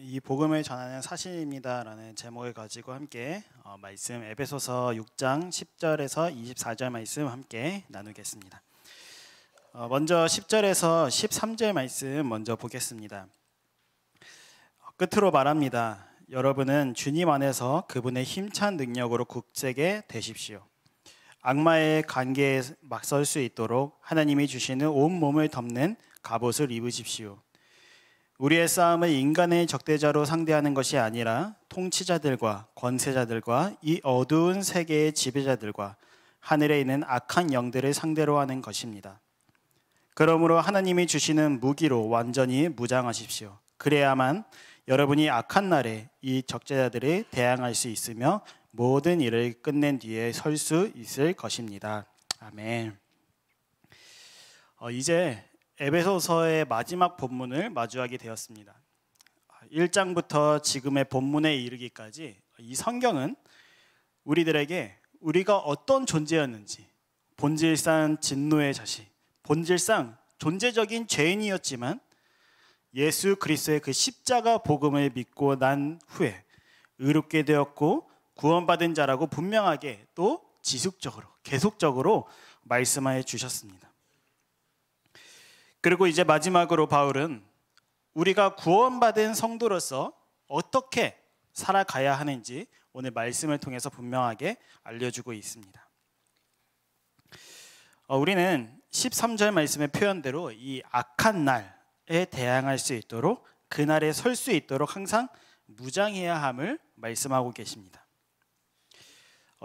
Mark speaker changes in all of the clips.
Speaker 1: 이 복음을 전하는 사실입니다라는 제목을 가지고 함께 말씀 에베소서 6장 10절에서 24절 말씀 함께 나누겠습니다. 먼저 10절에서 13절 말씀 먼저 보겠습니다. 끝으로 말합니다. 여러분은 주님 안에서 그분의 힘찬 능력으로 굳세게 되십시오. 악마의 관계에 맞설 수 있도록 하나님이 주시는 온 몸을 덮는 갑옷을 입으십시오. 우리의 싸움을 인간의 적대자로 상대하는 것이 아니라 통치자들과 권세자들과 이 어두운 세계의 지배자들과 하늘에 있는 악한 영들을 상대로 하는 것입니다. 그러므로 하나님이 주시는 무기로 완전히 무장하십시오. 그래야만 여러분이 악한 날에 이 적대자들을 대항할 수 있으며 모든 일을 끝낸 뒤에 설 수 있을 것입니다. 아멘. 이제 에베소서의 마지막 본문을 마주하게 되었습니다. 1장부터 지금의 본문에 이르기까지 이 성경은 우리들에게 우리가 어떤 존재였는지, 본질상 진노의 자식, 본질상 존재적인 죄인이었지만 예수 그리스도의 그 십자가 복음을 믿고 난 후에 의롭게 되었고 구원받은 자라고 분명하게 또 지속적으로 계속적으로 말씀해 주셨습니다. 그리고 이제 마지막으로 바울은 우리가 구원받은 성도로서 어떻게 살아가야 하는지 오늘 말씀을 통해서 분명하게 알려주고 있습니다. 우리는 13절 말씀의 표현대로 이 악한 날에 대항할 수 있도록 그날에 설 수 있도록 항상 무장해야 함을 말씀하고 계십니다.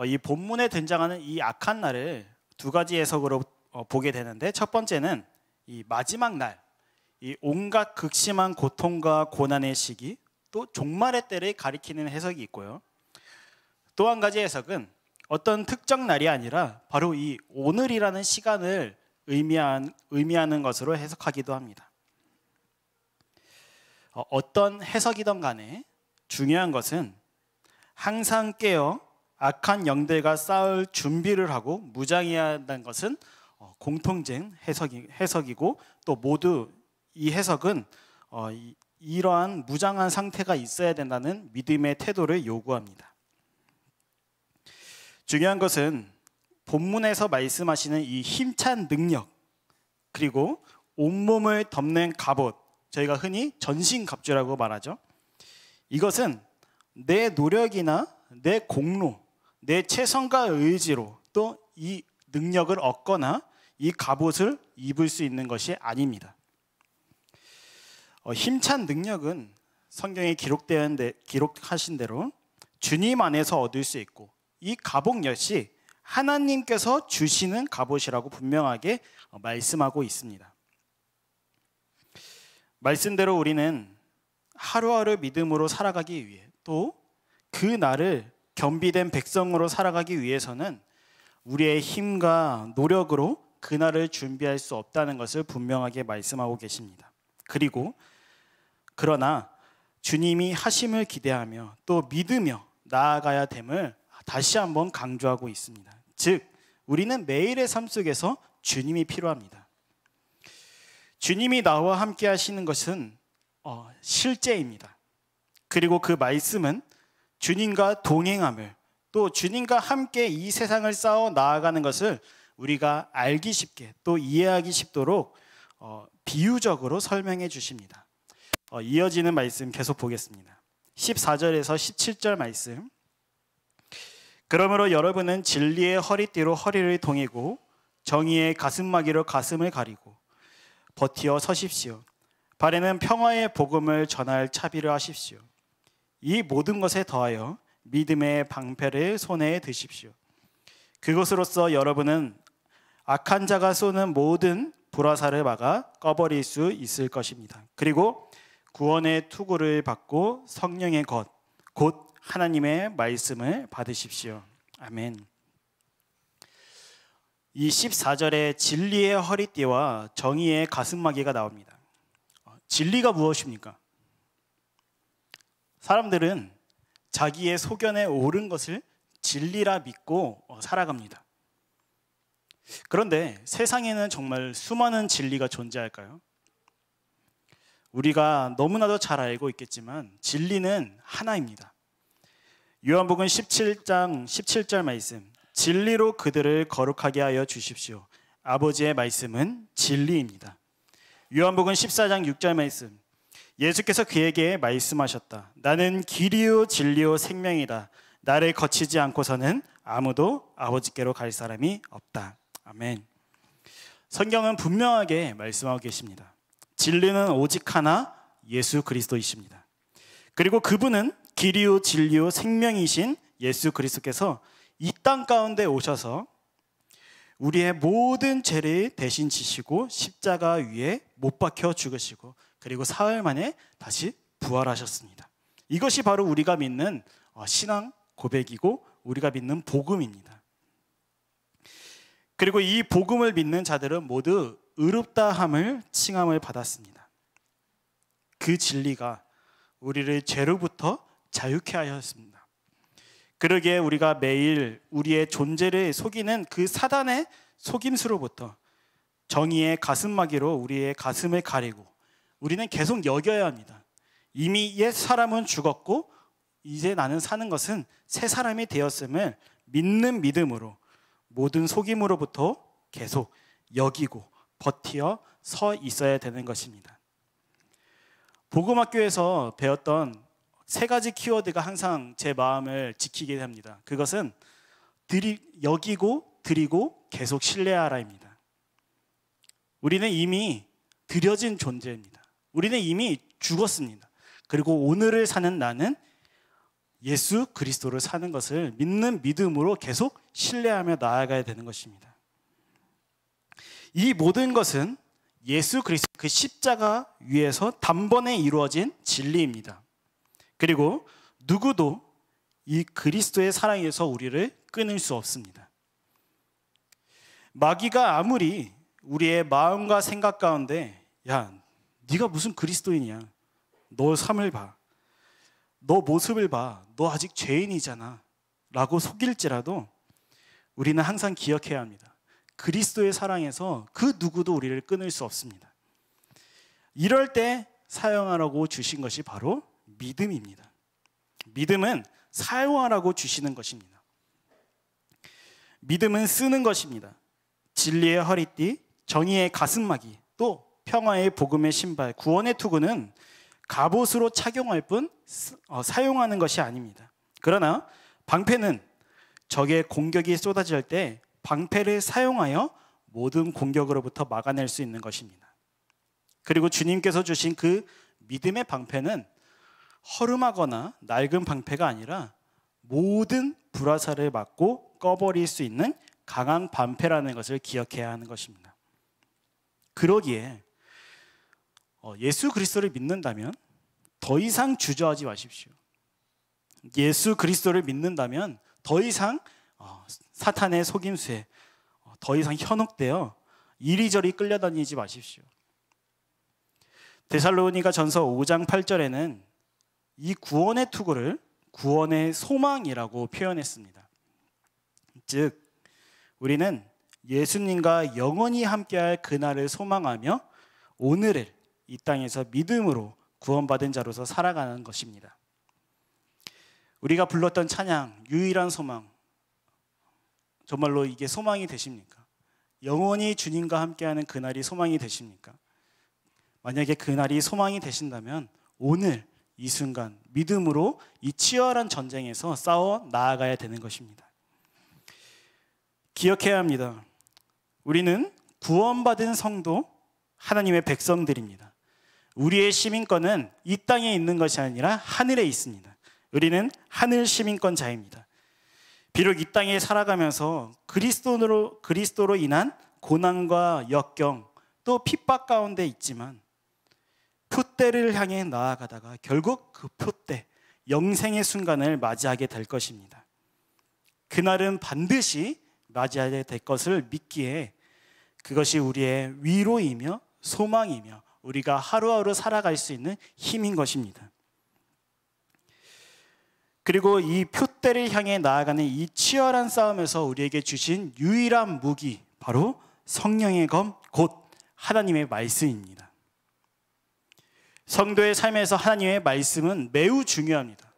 Speaker 1: 이 본문에 등장하는 이 악한 날을 두 가지 해석으로 보게 되는데, 첫 번째는 이 마지막 날, 이 온갖 극심한 고통과 고난의 시기, 또 종말의 때를 가리키는 해석이 있고요. 또 한 가지 해석은 어떤 특정 날이 아니라 바로 이 오늘이라는 시간을 의미하는 것으로 해석하기도 합니다. 어떤 해석이든 간에 중요한 것은 항상 깨어 악한 영들과 싸울 준비를 하고 무장해야 한다는 것은 공통된 해석이고, 또 모두 이 해석은 이러한 무장한 상태가 있어야 된다는 믿음의 태도를 요구합니다. 중요한 것은 본문에서 말씀하시는 이 힘찬 능력, 그리고 온몸을 덮는 갑옷, 저희가 흔히 전신갑주라고 말하죠. 이것은 내 노력이나 내 공로, 내 최선과 의지로 또 이 능력을 얻거나 이 갑옷을 입을 수 있는 것이 아닙니다. 힘찬 능력은 성경에 기록하신 대로 주님 안에서 얻을 수 있고, 이 갑옷 역시 하나님께서 주시는 갑옷이라고 분명하게 말씀하고 있습니다. 말씀대로 우리는 하루하루 믿음으로 살아가기 위해, 또 그 날을 겸비된 백성으로 살아가기 위해서는 우리의 힘과 노력으로 그날을 준비할 수 없다는 것을 분명하게 말씀하고 계십니다. 그러나 주님이 하심을 기대하며 또 믿으며 나아가야 됨을 다시 한번 강조하고 있습니다. 즉, 우리는 매일의 삶 속에서 주님이 필요합니다. 주님이 나와 함께 하시는 것은 실제입니다. 그리고 그 말씀은 주님과 동행함을, 또 주님과 함께 이 세상을 싸워 나아가는 것을 우리가 알기 쉽게 또 이해하기 쉽도록 비유적으로 설명해 주십니다. 이어지는 말씀 계속 보겠습니다. 14절에서 17절 말씀. 그러므로 여러분은 진리의 허리띠로 허리를 동이고 정의의 가슴막이로 가슴을 가리고 버티어 서십시오. 발에는 평화의 복음을 전할 차비를 하십시오. 이 모든 것에 더하여 믿음의 방패를 손에 드십시오. 그것으로써 여러분은 악한 자가 쏘는 모든 불화살을 막아 꺼버릴 수 있을 것입니다. 그리고 구원의 투구를 받고 성령의 곧 하나님의 말씀을 받으십시오. 아멘. 이 14절에 진리의 허리띠와 정의의 가슴막이가 나옵니다. 진리가 무엇입니까? 사람들은 자기의 소견에 옳은 것을 진리라 믿고 살아갑니다. 그런데 세상에는 정말 수많은 진리가 존재할까요? 우리가 너무나도 잘 알고 있겠지만 진리는 하나입니다. 요한복음 17장 17절 말씀, 진리로 그들을 거룩하게 하여 주십시오. 아버지의 말씀은 진리입니다. 요한복음 14장 6절 말씀, 예수께서 그에게 말씀하셨다. 나는 길이요 진리요 생명이다. 나를 거치지 않고서는 아무도 아버지께로 갈 사람이 없다. 아멘. 성경은 분명하게 말씀하고 계십니다. 진리는 오직 하나, 예수 그리스도이십니다. 그리고 그분은 길이요 진리요 생명이신 예수 그리스도께서 이 땅 가운데 오셔서 우리의 모든 죄를 대신 지시고 십자가 위에 못 박혀 죽으시고 그리고 사흘 만에 다시 부활하셨습니다. 이것이 바로 우리가 믿는 신앙 고백이고 우리가 믿는 복음입니다. 그리고 이 복음을 믿는 자들은 모두 의롭다함을 칭함을 받았습니다. 그 진리가 우리를 죄로부터 자유케 하였습니다. 그러기에 우리가 매일 우리의 존재를 속이는 그 사단의 속임수로부터 정의의 가슴막이로 우리의 가슴을 가리고 우리는 계속 여겨야 합니다. 이미 옛 사람은 죽었고 이제 나는 사는 것은 새 사람이 되었음을 믿는 믿음으로 모든 속임으로부터 계속 여기고 버티어 서 있어야 되는 것입니다. 복음학교에서 배웠던 세 가지 키워드가 항상 제 마음을 지키게 합니다. 그것은 여기고 드리고 계속 신뢰하라입니다. 우리는 이미 드려진 존재입니다. 우리는 이미 죽었습니다. 그리고 오늘을 사는 나는 예수 그리스도를 사는 것을 믿는 믿음으로 계속 신뢰하며 나아가야 되는 것입니다. 이 모든 것은 예수 그리스도 그 십자가 위에서 단번에 이루어진 진리입니다. 그리고 누구도 이 그리스도의 사랑에서 우리를 끊을 수 없습니다. 마귀가 아무리 우리의 마음과 생각 가운데 야, 네가 무슨 그리스도인이야. 너 삶을 봐. 너 모습을 봐. 너 아직 죄인이잖아. 라고 속일지라도 우리는 항상 기억해야 합니다. 그리스도의 사랑에서 그 누구도 우리를 끊을 수 없습니다. 이럴 때 사용하라고 주신 것이 바로 믿음입니다. 믿음은 사용하라고 주시는 것입니다. 믿음은 쓰는 것입니다. 진리의 허리띠, 정의의 가슴막이, 또 평화의 복음의 신발, 구원의 투구는 갑옷으로 착용할 뿐 사용하는 것이 아닙니다. 그러나 방패는 적의 공격이 쏟아질 때 방패를 사용하여 모든 공격으로부터 막아낼 수 있는 것입니다. 그리고 주님께서 주신 그 믿음의 방패는 허름하거나 낡은 방패가 아니라 모든 불화살을 막고 꺼버릴 수 있는 강한 방패라는 것을 기억해야 하는 것입니다. 그러기에 예수 그리스도를 믿는다면 더 이상 주저하지 마십시오. 예수 그리스도를 믿는다면 더 이상 사탄의 속임수에 더 이상 현혹되어 이리저리 끌려다니지 마십시오. 데살로니가 전서 5장 8절에는 이 구원의 투구를 구원의 소망이라고 표현했습니다. 즉 우리는 예수님과 영원히 함께할 그날을 소망하며 오늘을 이 땅에서 믿음으로 구원받은 자로서 살아가는 것입니다. 우리가 불렀던 찬양 유일한 소망, 정말로 이게 소망이 되십니까? 영원히 주님과 함께하는 그날이 소망이 되십니까? 만약에 그날이 소망이 되신다면 오늘 이 순간 믿음으로 이 치열한 전쟁에서 싸워 나아가야 되는 것입니다. 기억해야 합니다. 우리는 구원받은 성도, 하나님의 백성들입니다. 우리의 시민권은 이 땅에 있는 것이 아니라 하늘에 있습니다. 우리는 하늘 시민권자입니다. 비록 이 땅에 살아가면서 그리스도로 인한 고난과 역경 또 핍박 가운데 있지만 표대를 향해 나아가다가 결국 그 표대, 영생의 순간을 맞이하게 될 것입니다. 그날은 반드시 맞이하게 될 것을 믿기에 그것이 우리의 위로이며 소망이며 우리가 하루하루 살아갈 수 있는 힘인 것입니다. 그리고 이 표대를 향해 나아가는 이 치열한 싸움에서 우리에게 주신 유일한 무기, 바로 성령의 검, 곧 하나님의 말씀입니다. 성도의 삶에서 하나님의 말씀은 매우 중요합니다.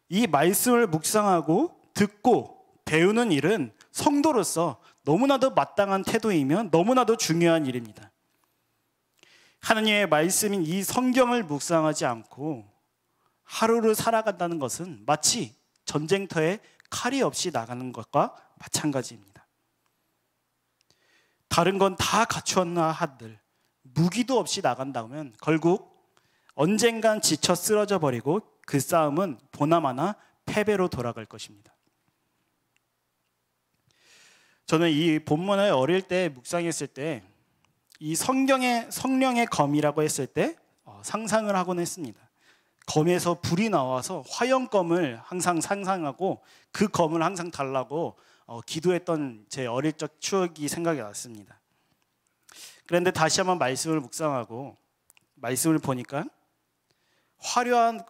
Speaker 1: 이 말씀을 묵상하고 듣고 배우는 일은 성도로서 너무나도 마땅한 태도이며 너무나도 중요한 일입니다. 하나님의 말씀인 이 성경을 묵상하지 않고 하루를 살아간다는 것은 마치 전쟁터에 칼이 없이 나가는 것과 마찬가지입니다. 다른 건 다 갖추었나 한들 무기도 없이 나간다면 결국 언젠간 지쳐 쓰러져 버리고 그 싸움은 보나마나 패배로 돌아갈 것입니다. 저는 이 본문을 어릴 때 묵상했을 때 이 성경의 성령의 검이라고 했을 때 상상을 하곤 했습니다. 검에서 불이 나와서 화염검을 항상 상상하고 그 검을 항상 달라고 기도했던 제 어릴 적 추억이 생각이 났습니다. 그런데 다시 한번 말씀을 묵상하고 말씀을 보니까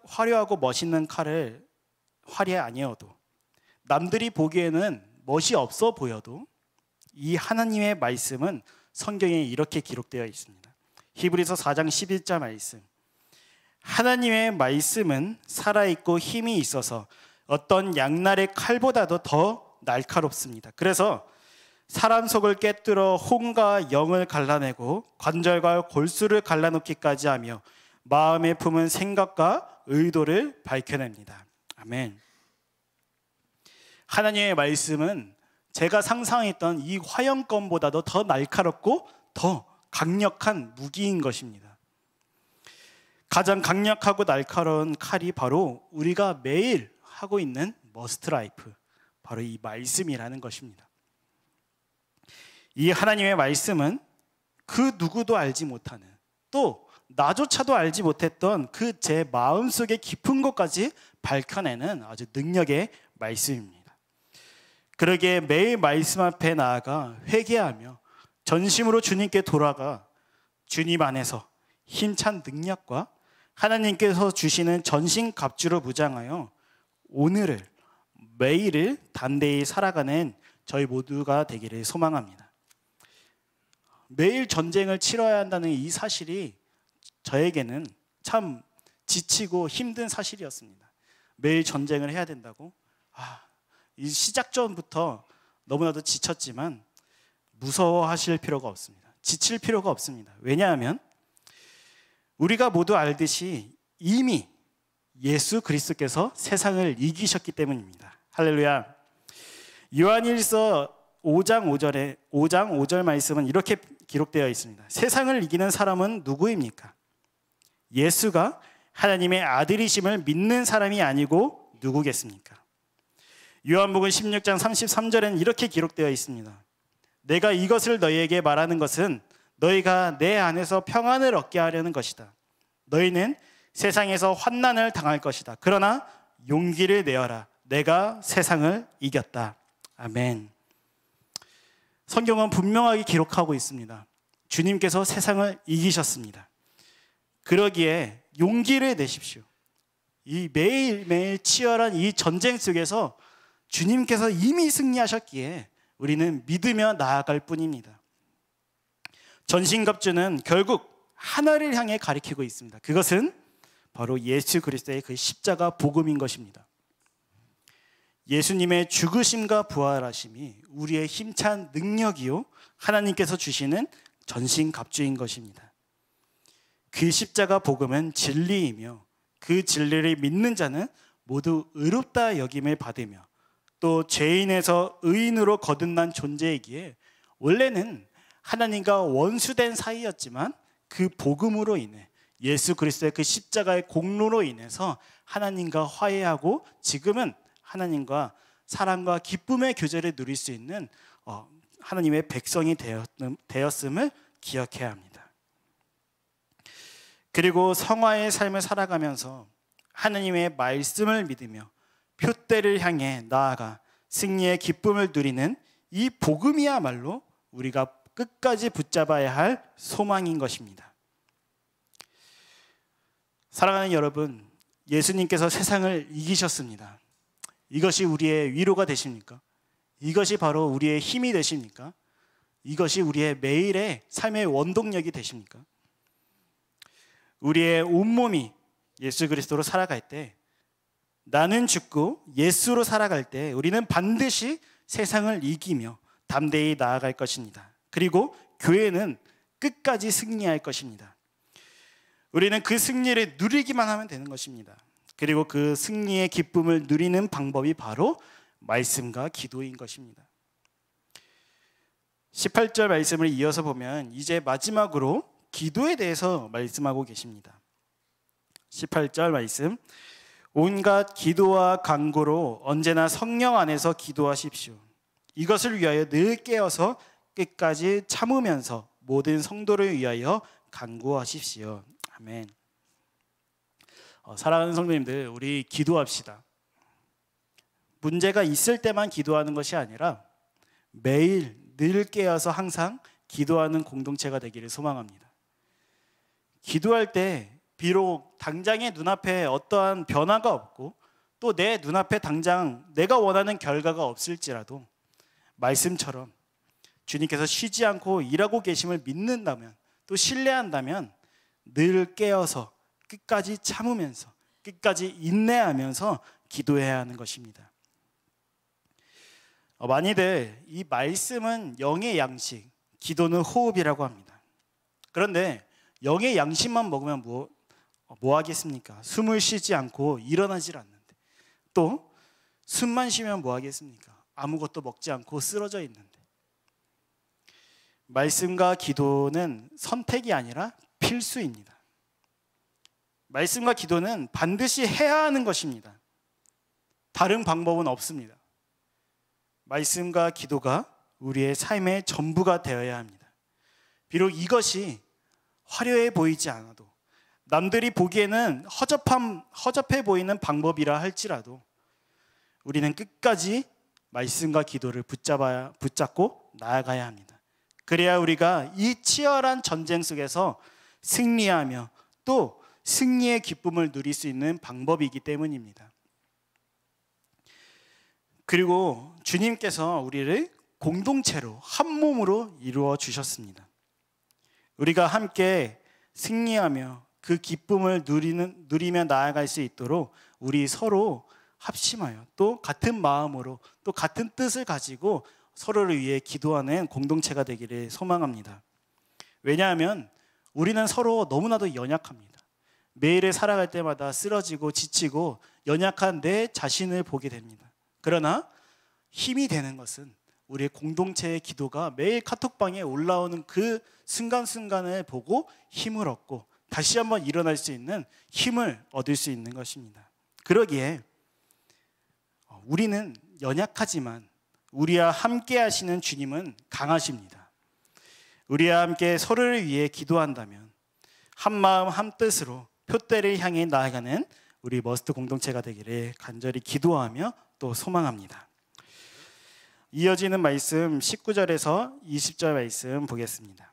Speaker 1: 화려하고 멋있는 칼을 활이 아니어도 남들이 보기에는 멋이 없어 보여도 이 하나님의 말씀은 성경에 이렇게 기록되어 있습니다. 히브리서 4장 11절 말씀. 하나님의 말씀은 살아있고 힘이 있어서 어떤 양날의 칼보다도 더 날카롭습니다. 그래서 사람 속을 꿰뚫어 혼과 영을 갈라내고 관절과 골수를 갈라놓기까지 하며 마음에 품은 생각과 의도를 밝혀냅니다. 아멘. 하나님의 말씀은 제가 상상했던 이 화염검보다도 더 날카롭고 더 강력한 무기인 것입니다. 가장 강력하고 날카로운 칼이 바로 우리가 매일 하고 있는 머스트 라이프, 바로 이 말씀이라는 것입니다. 이 하나님의 말씀은 그 누구도 알지 못하는, 또 나조차도 알지 못했던 그 제 마음속의 깊은 것까지 밝혀내는 아주 능력의 말씀입니다. 그러기에 매일 말씀 앞에 나아가 회개하며 전심으로 주님께 돌아가 주님 안에서 힘찬 능력과 하나님께서 주시는 전신갑주로 무장하여 오늘을, 매일을 담대히 살아가는 저희 모두가 되기를 소망합니다. 매일 전쟁을 치러야 한다는 이 사실이 저에게는 참 지치고 힘든 사실이었습니다. 매일 전쟁을 해야 된다고? 이 시작 전부터 너무나도 지쳤지만 무서워하실 필요가 없습니다. 지칠 필요가 없습니다. 왜냐하면 우리가 모두 알듯이 이미 예수 그리스도께서 세상을 이기셨기 때문입니다. 할렐루야. 요한일서 5장 5절 말씀은 이렇게 기록되어 있습니다. 세상을 이기는 사람은 누구입니까? 예수가 하나님의 아들이심을 믿는 사람이 아니고 누구겠습니까? 요한복음 16장 33절에는 이렇게 기록되어 있습니다. 내가 이것을 너희에게 말하는 것은 너희가 내 안에서 평안을 얻게 하려는 것이다. 너희는 세상에서 환난을 당할 것이다. 그러나 용기를 내어라. 내가 세상을 이겼다. 아멘. 성경은 분명하게 기록하고 있습니다. 주님께서 세상을 이기셨습니다. 그러기에 용기를 내십시오. 이 매일매일 치열한 이 전쟁 속에서 주님께서 이미 승리하셨기에 우리는 믿으며 나아갈 뿐입니다. 전신갑주는 결국 하나를 향해 가리키고 있습니다. 그것은 바로 예수 그리스도의 그 십자가 복음인 것입니다. 예수님의 죽으심과 부활하심이 우리의 힘찬 능력이요 하나님께서 주시는 전신갑주인 것입니다. 그 십자가 복음은 진리이며 그 진리를 믿는 자는 모두 의롭다 여김을 받으며 또 죄인에서 의인으로 거듭난 존재이기에 원래는 하나님과 원수된 사이였지만 그 복음으로 인해 예수 그리스도의 그 십자가의 공로로 인해서 하나님과 화해하고 지금은 하나님과 사랑과 기쁨의 교제를 누릴 수 있는 하나님의 백성이 되었음을 기억해야 합니다. 그리고 성화의 삶을 살아가면서 하나님의 말씀을 믿으며 표대를 향해 나아가 승리의 기쁨을 누리는 이 복음이야말로 우리가 끝까지 붙잡아야 할 소망인 것입니다. 사랑하는 여러분, 예수님께서 세상을 이기셨습니다. 이것이 우리의 위로가 되십니까? 이것이 바로 우리의 힘이 되십니까? 이것이 우리의 매일의 삶의 원동력이 되십니까? 우리의 온몸이 예수 그리스도로 살아갈 때, 나는 죽고 예수로 살아갈 때 우리는 반드시 세상을 이기며 담대히 나아갈 것입니다. 그리고 교회는 끝까지 승리할 것입니다. 우리는 그 승리를 누리기만 하면 되는 것입니다. 그리고 그 승리의 기쁨을 누리는 방법이 바로 말씀과 기도인 것입니다. 18절 말씀을 이어서 보면 이제 마지막으로 기도에 대해서 말씀하고 계십니다. 18절 말씀, 온갖 기도와 간구로 언제나 성령 안에서 기도하십시오. 이것을 위하여 늘 깨어서 끝까지 참으면서 모든 성도를 위하여 간구하십시오. 아멘. 사랑하는 성도님들, 우리 기도합시다. 문제가 있을 때만 기도하는 것이 아니라 매일 늘 깨어서 항상 기도하는 공동체가 되기를 소망합니다. 기도할 때 비록 당장의 눈앞에 어떠한 변화가 없고 또 내 눈앞에 당장 내가 원하는 결과가 없을지라도 말씀처럼 주님께서 쉬지 않고 일하고 계심을 믿는다면, 또 신뢰한다면 늘 깨어서 끝까지 참으면서 끝까지 인내하면서 기도해야 하는 것입니다. 많이들 이 말씀은 영의 양식, 기도는 호흡이라고 합니다. 그런데 영의 양식만 먹으면 뭐 하겠습니까? 숨을 쉬지 않고 일어나질 않는데, 또 숨만 쉬면 뭐 하겠습니까? 아무것도 먹지 않고 쓰러져 있는데. 말씀과 기도는 선택이 아니라 필수입니다. 말씀과 기도는 반드시 해야 하는 것입니다. 다른 방법은 없습니다. 말씀과 기도가 우리의 삶의 전부가 되어야 합니다. 비록 이것이 화려해 보이지 않아도, 남들이 보기에는 허접해 보이는 방법이라 할지라도 우리는 끝까지 말씀과 기도를 붙잡고 나아가야 합니다. 그래야 우리가 이 치열한 전쟁 속에서 승리하며 또 승리의 기쁨을 누릴 수 있는 방법이기 때문입니다. 그리고 주님께서 우리를 공동체로 한 몸으로 이루어 주셨습니다. 우리가 함께 승리하며 그 기쁨을 누리며 나아갈 수 있도록 우리 서로 합심하여 또 같은 마음으로 또 같은 뜻을 가지고 서로를 위해 기도하는 공동체가 되기를 소망합니다. 왜냐하면 우리는 서로 너무나도 연약합니다. 매일을 살아갈 때마다 쓰러지고 지치고 연약한 내 자신을 보게 됩니다. 그러나 힘이 되는 것은 우리의 공동체의 기도가 매일 카톡방에 올라오는 그 순간순간을 보고 힘을 얻고 다시 한번 일어날 수 있는 힘을 얻을 수 있는 것입니다. 그러기에 우리는 연약하지만 우리와 함께 하시는 주님은 강하십니다. 우리와 함께 서로를 위해 기도한다면 한 마음 한 뜻으로 표대를 향해 나아가는 우리 머스트 공동체가 되기를 간절히 기도하며 또 소망합니다. 이어지는 말씀 19절에서 20절 말씀 보겠습니다.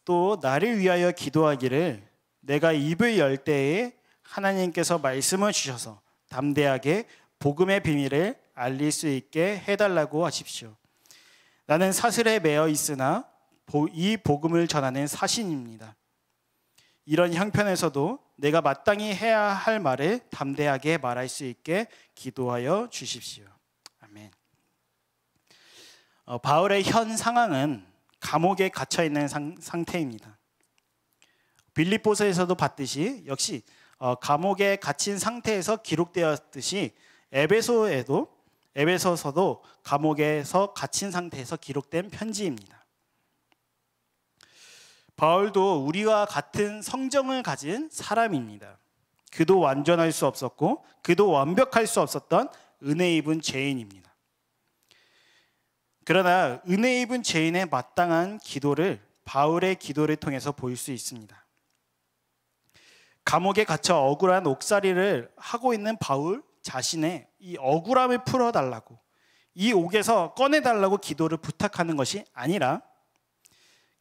Speaker 1: 또 나를 위하여 기도하기를 내가 입을 열 때에 하나님께서 말씀을 주셔서 담대하게 복음의 비밀을 알릴 수 있게 해달라고 하십시오. 나는 사슬에 매어 있으나 이 복음을 전하는 사신입니다. 이런 형편에서도 내가 마땅히 해야 할 말을 담대하게 말할 수 있게 기도하여 주십시오. 아멘. 바울의 현 상황은 감옥에 갇혀 있는 상태입니다. 빌립보서에서도 봤듯이 역시 감옥에 갇힌 상태에서 기록되었듯이 에베소서도 감옥에서 갇힌 상태에서 기록된 편지입니다. 바울도 우리와 같은 성정을 가진 사람입니다. 그도 완전할 수 없었고 그도 완벽할 수 없었던 은혜 입은 죄인입니다. 그러나 은혜 입은 죄인의 마땅한 기도를 바울의 기도를 통해서 볼 수 있습니다. 감옥에 갇혀 억울한 옥살이를 하고 있는 바울 자신의 이 억울함을 풀어달라고, 이 옥에서 꺼내달라고 기도를 부탁하는 것이 아니라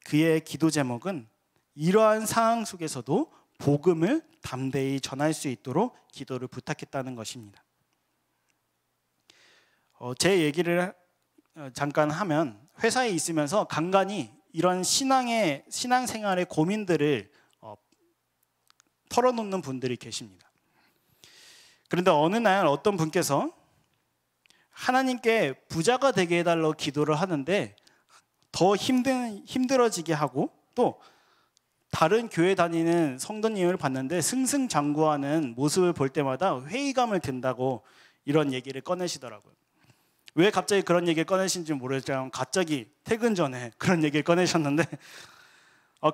Speaker 1: 그의 기도 제목은 이러한 상황 속에서도 복음을 담대히 전할 수 있도록 기도를 부탁했다는 것입니다. 제 얘기를 잠깐 하면 회사에 있으면서 간간히 이런 신앙생활의 고민들을 털어놓는 분들이 계십니다. 그런데 어느 날 어떤 분께서 하나님께 부자가 되게 해달라고 기도를 하는데 더 힘들어지게 하고, 또 다른 교회 다니는 성도님을 봤는데 승승장구하는 모습을 볼 때마다 회의감을 든다고 이런 얘기를 꺼내시더라고요. 왜 갑자기 그런 얘기를 꺼내신지 모르겠지만 갑자기 퇴근 전에 그런 얘기를 꺼내셨는데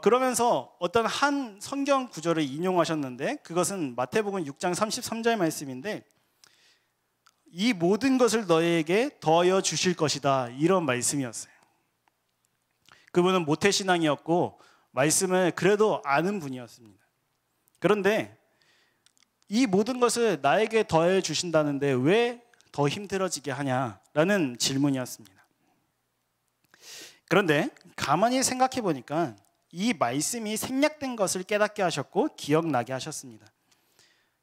Speaker 1: 그러면서 어떤 한 성경 구절을 인용하셨는데, 그것은 마태복음 6장 33절 말씀인데, 이 모든 것을 너희에게 더하여 주실 것이다, 이런 말씀이었어요. 그분은 모태신앙이었고 말씀을 그래도 아는 분이었습니다. 그런데 이 모든 것을 나에게 더해 주신다는데 왜 더 힘들어지게 하냐라는 질문이었습니다. 그런데 가만히 생각해 보니까 이 말씀이 생략된 것을 깨닫게 하셨고 기억나게 하셨습니다.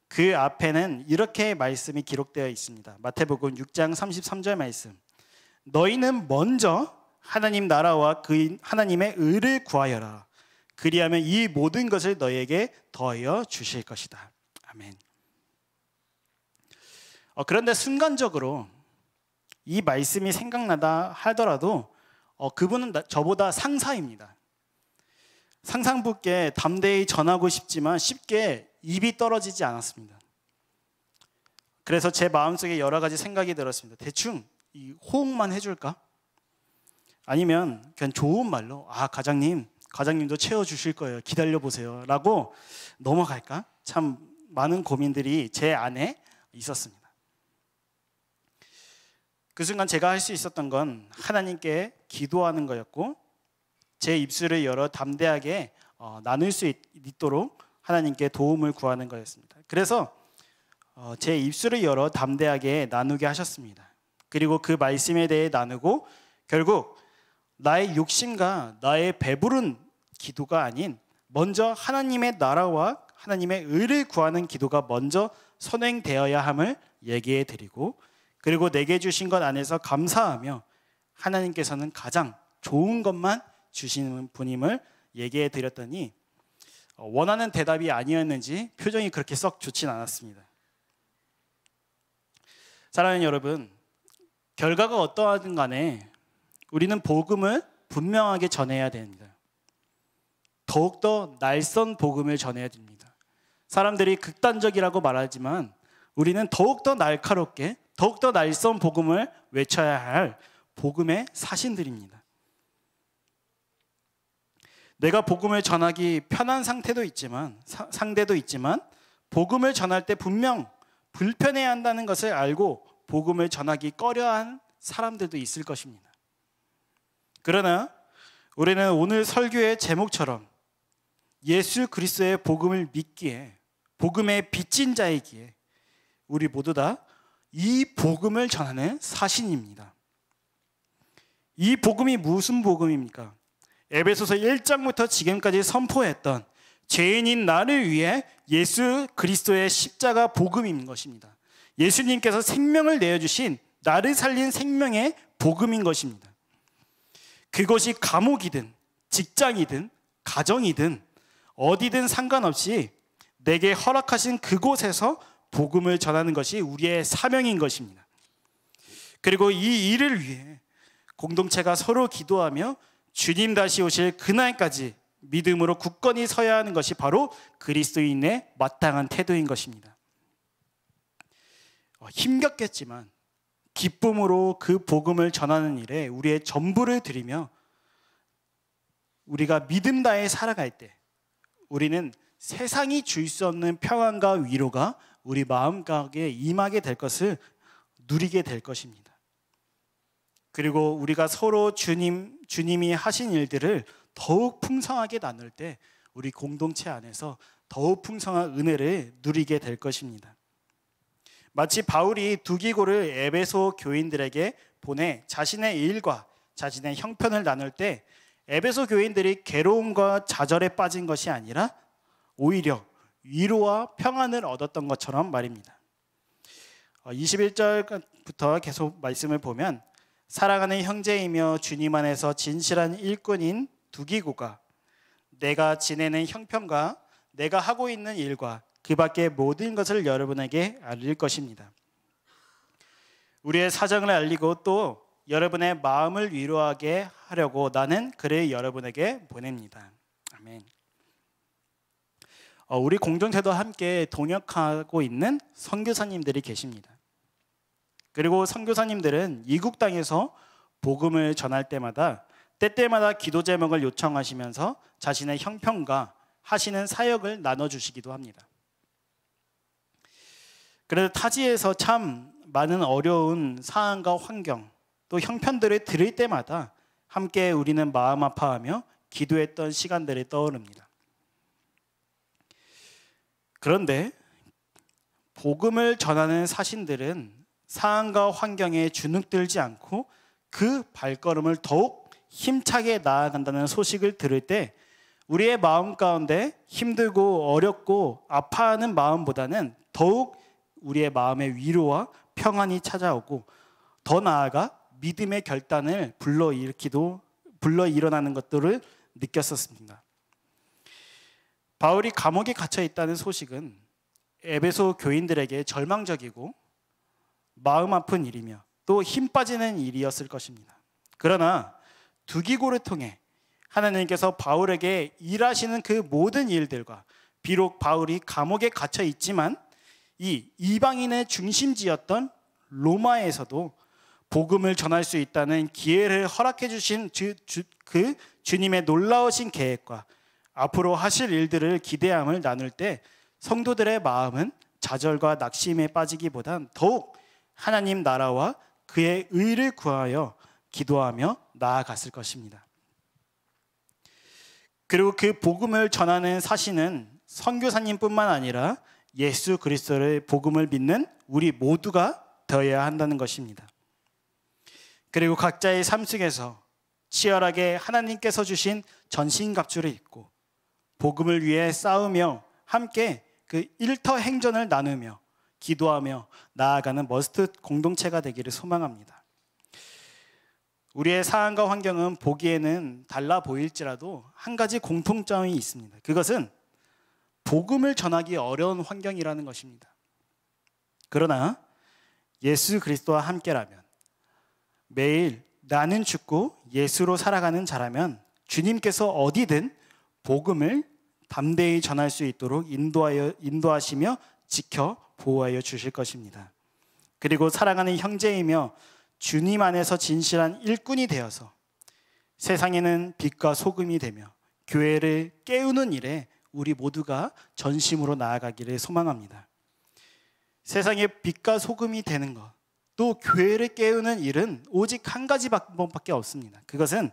Speaker 1: 그 앞에는 이렇게 말씀이 기록되어 있습니다. 마태복음 6장 33절 말씀. 너희는 먼저 하나님 나라와 그 하나님의 의를 구하여라. 그리하면 이 모든 것을 너희에게 더하여 주실 것이다. 아멘. 그런데 순간적으로 이 말씀이 생각나다 하더라도 그분은 저보다 상사입니다. 상상부께 담대히 전하고 싶지만 쉽게 입이 떨어지지 않았습니다. 그래서 제 마음속에 여러 가지 생각이 들었습니다. 대충 이 호응만 해줄까? 아니면 그냥 좋은 말로 과장님도 채워주실 거예요, 기다려보세요 라고 넘어갈까? 참 많은 고민들이 제 안에 있었습니다. 그 순간 제가 할 수 있었던 건 하나님께 기도하는 거였고, 제 입술을 열어 담대하게 나눌 수 있도록 하나님께 도움을 구하는 거였습니다. 그래서 제 입술을 열어 담대하게 나누게 하셨습니다. 그리고 그 말씀에 대해 나누고, 결국 나의 욕심과 나의 배부른 기도가 아닌 먼저 하나님의 나라와 하나님의 의를 구하는 기도가 먼저 선행되어야 함을 얘기해 드리고, 그리고 내게 주신 것 안에서 감사하며 하나님께서는 가장 좋은 것만 주시는 분임을 얘기해 드렸더니 원하는 대답이 아니었는지 표정이 그렇게 썩 좋진 않았습니다. 사랑하는 여러분, 결과가 어떠하든 간에 우리는 복음을 분명하게 전해야 됩니다. 더욱더 날선 복음을 전해야 됩니다. 사람들이 극단적이라고 말하지만 우리는 더욱더 날카롭게, 더욱더 날선 복음을 외쳐야 할 복음의 사신들입니다. 내가 복음을 전하기 편한 상대도 있지만 복음을 전할 때 분명 불편해야 한다는 것을 알고 복음을 전하기 꺼려한 사람들도 있을 것입니다. 그러나 우리는 오늘 설교의 제목처럼 예수 그리스도의 복음을 믿기에, 복음의 빚진 자이기에 우리 모두 다 이 복음을 전하는 사신입니다. 이 복음이 무슨 복음입니까? 에베소서 1장부터 지금까지 선포했던 죄인인 나를 위해 예수 그리스도의 십자가 복음인 것입니다. 예수님께서 생명을 내어주신 나를 살린 생명의 복음인 것입니다. 그것이 감옥이든 직장이든 가정이든 어디든 상관없이 내게 허락하신 그곳에서 복음을 전하는 것이 우리의 사명인 것입니다. 그리고 이 일을 위해 공동체가 서로 기도하며 주님 다시 오실 그날까지 믿음으로 굳건히 서야 하는 것이 바로 그리스도인의 마땅한 태도인 것입니다. 힘겹겠지만 기쁨으로 그 복음을 전하는 일에 우리의 전부를 드리며 우리가 믿음 다해 살아갈 때 우리는 세상이 줄 수 없는 평안과 위로가 우리 마음가에 임하게 될 것을 누리게 될 것입니다. 그리고 우리가 서로 주님이 하신 일들을 더욱 풍성하게 나눌 때 우리 공동체 안에서 더욱 풍성한 은혜를 누리게 될 것입니다. 마치 바울이 두 기고를 에베소 교인들에게 보내 자신의 일과 자신의 형편을 나눌 때 에베소 교인들이 괴로움과 좌절에 빠진 것이 아니라 오히려 위로와 평안을 얻었던 것처럼 말입니다. 21절부터 계속 말씀을 보면 사랑하는 형제이며 주님 안에서 진실한 일꾼인 두기고가 내가 지내는 형편과 내가 하고 있는 일과 그 밖의 모든 것을 여러분에게 알릴 것입니다. 우리의 사정을 알리고 또 여러분의 마음을 위로하게 하려고 나는 글을 여러분에게 보냅니다. 아멘. 우리 공동체도 함께 동역하고 있는 선교사님들이 계십니다. 그리고 선교사님들은 이국 땅에서 복음을 전할 때마다 때때마다 기도 제목을 요청하시면서 자신의 형편과 하시는 사역을 나눠주시기도 합니다. 그래서 타지에서 참 많은 어려운 상황과 환경 또 형편들을 들을 때마다 함께 우리는 마음 아파하며 기도했던 시간들이 떠오릅니다. 그런데 복음을 전하는 사신들은 상황과 환경에 주눅들지 않고 그 발걸음을 더욱 힘차게 나아간다는 소식을 들을 때 우리의 마음 가운데 힘들고 어렵고 아파하는 마음보다는 더욱 우리의 마음의 위로와 평안이 찾아오고 더 나아가 믿음의 결단을 불러 일어나는 것들을 느꼈었습니다. 바울이 감옥에 갇혀 있다는 소식은 에베소 교인들에게 절망적이고 마음 아픈 일이며 또 힘 빠지는 일이었을 것입니다. 그러나 두기고를 통해 하나님께서 바울에게 일하시는 그 모든 일들과 비록 바울이 감옥에 갇혀 있지만 이 이방인의 중심지였던 로마에서도 복음을 전할 수 있다는 기회를 허락해 주신 그 주님의 놀라우신 계획과 앞으로 하실 일들을 기대함을 나눌 때 성도들의 마음은 좌절과 낙심에 빠지기보단 더욱 하나님 나라와 그의 의를 구하여 기도하며 나아갔을 것입니다. 그리고 그 복음을 전하는 사신은 선교사님뿐만 아니라 예수 그리스도의 복음을 믿는 우리 모두가 되어야 한다는 것입니다. 그리고 각자의 삶 속에서 치열하게 하나님께서 주신 전신갑주를 입고 복음을 위해 싸우며 함께 그 일터 행전을 나누며 기도하며 나아가는 머스트 공동체가 되기를 소망합니다. 우리의 상황과 환경은 보기에는 달라 보일지라도 한 가지 공통점이 있습니다. 그것은 복음을 전하기 어려운 환경이라는 것입니다. 그러나 예수 그리스도와 함께라면 매일 나는 죽고 예수로 살아가는 자라면 주님께서 어디든 복음을 담대히 전할 수 있도록 인도하시며 지켜 보호하여 주실 것입니다. 그리고 사랑하는 형제이며 주님 안에서 진실한 일꾼이 되어서 세상에는 빛과 소금이 되며 교회를 깨우는 일에 우리 모두가 전심으로 나아가기를 소망합니다. 세상에 빛과 소금이 되는 것, 또 교회를 깨우는 일은 오직 한 가지 방법밖에 없습니다. 그것은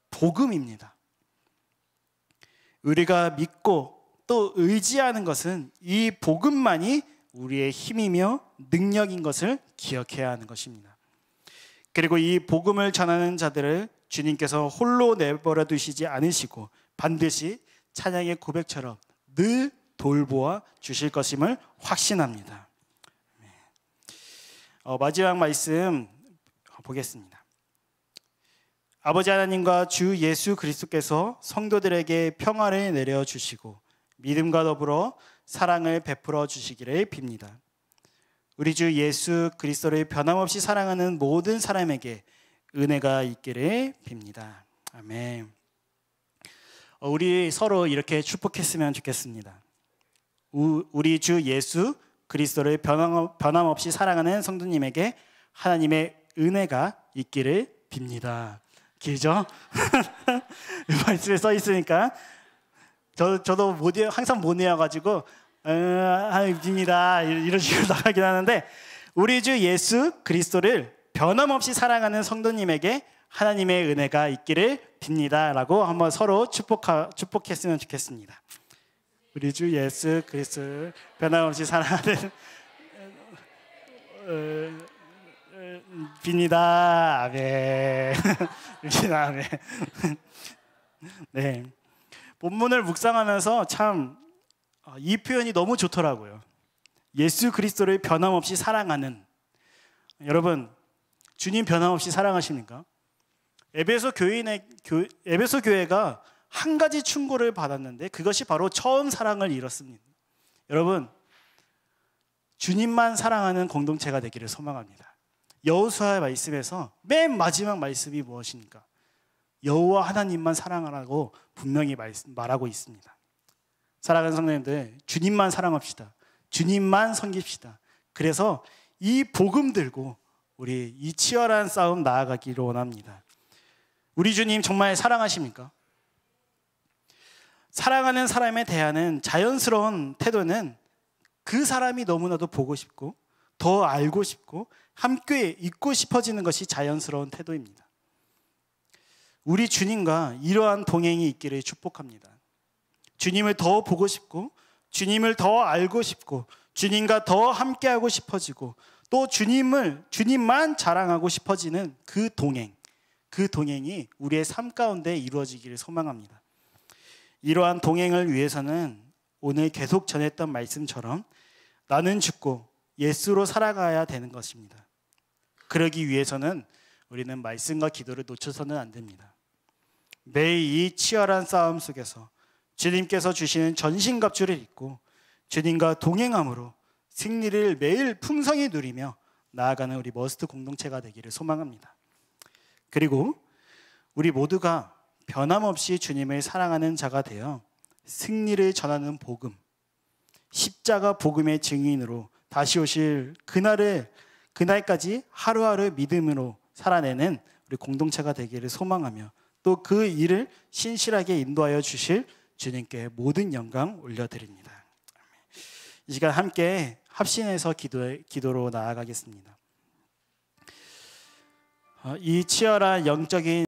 Speaker 1: 복음입니다. 우리가 믿고 또 의지하는 것은 이 복음만이 우리의 힘이며 능력인 것을 기억해야 하는 것입니다. 그리고 이 복음을 전하는 자들을 주님께서 홀로 내버려 두시지 않으시고 반드시 찬양의 고백처럼 늘 돌보아 주실 것임을 확신합니다. 마지막 말씀 보겠습니다. 아버지 하나님과 주 예수 그리스도께서 성도들에게 평화를 내려주시고 믿음과 더불어 사랑을 베풀어 주시기를 빕니다. 우리 주 예수 그리스도를 변함없이 사랑하는 모든 사람에게 은혜가 있기를 빕니다. 아멘. 우리 서로 이렇게 축복했으면 좋겠습니다. 우리 주 예수 그리스도를 변함없이 사랑하는 성도님에게 하나님의 은혜가 있기를 빕니다. 길죠? 말씀에 써 있으니까 저도 항상 못 외워가지고 빕니다 이런 식으로 나가긴 하는데 우리 주 예수 그리스도를 변함없이 사랑하는 성도님에게 하나님의 은혜가 있기를 빕니다 라고 한번 서로 축복했으면 좋겠습니다. 우리 주 예수 그리스도를 변함없이 사랑하는 빕니다. 아멘. 아멘. 네. 본문을 묵상하면서 참 이 표현이 너무 좋더라고요. 예수 그리스도를 변함없이 사랑하는. 여러분, 주님 변함없이 사랑하십니까? 에베소 교회가 한 가지 충고를 받았는데 그것이 바로 처음 사랑을 잃었습니다. 여러분, 주님만 사랑하는 공동체가 되기를 소망합니다. 여호수아의 말씀에서 맨 마지막 말씀이 무엇입니까? 여호와 하나님만 사랑하라고 분명히 말하고 있습니다. 사랑하는 성도님들, 주님만 사랑합시다. 주님만 섬깁시다. 그래서 이 복음 들고 우리 이 치열한 싸움 나아가기를 원합니다. 우리 주님 정말 사랑하십니까? 사랑하는 사람에 대한 자연스러운 태도는 그 사람이 너무나도 보고 싶고 더 알고 싶고 함께 있고 싶어지는 것이 자연스러운 태도입니다. 우리 주님과 이러한 동행이 있기를 축복합니다. 주님을 더 보고 싶고 주님을 더 알고 싶고 주님과 더 함께하고 싶어지고 또 주님만 자랑하고 싶어지는 그 동행이 우리의 삶 가운데 이루어지기를 소망합니다. 이러한 동행을 위해서는 오늘 계속 전했던 말씀처럼 나는 죽고 예수로 살아가야 되는 것입니다. 그러기 위해서는 우리는 말씀과 기도를 놓쳐서는 안 됩니다. 매일 이 치열한 싸움 속에서 주님께서 주시는 전신갑주를 입고 주님과 동행함으로 승리를 매일 풍성히 누리며 나아가는 우리 머스트 공동체가 되기를 소망합니다. 그리고 우리 모두가 변함없이 주님을 사랑하는 자가 되어 승리를 전하는 복음, 십자가 복음의 증인으로 다시 오실 그날까지 하루하루 믿음으로 살아내는 우리 공동체가 되기를 소망하며 또 그 일을 신실하게 인도하여 주실 주님께 모든 영광 올려드립니다. 이 시간 함께 합심해서 기도로 나아가겠습니다. 이 치열한 영적인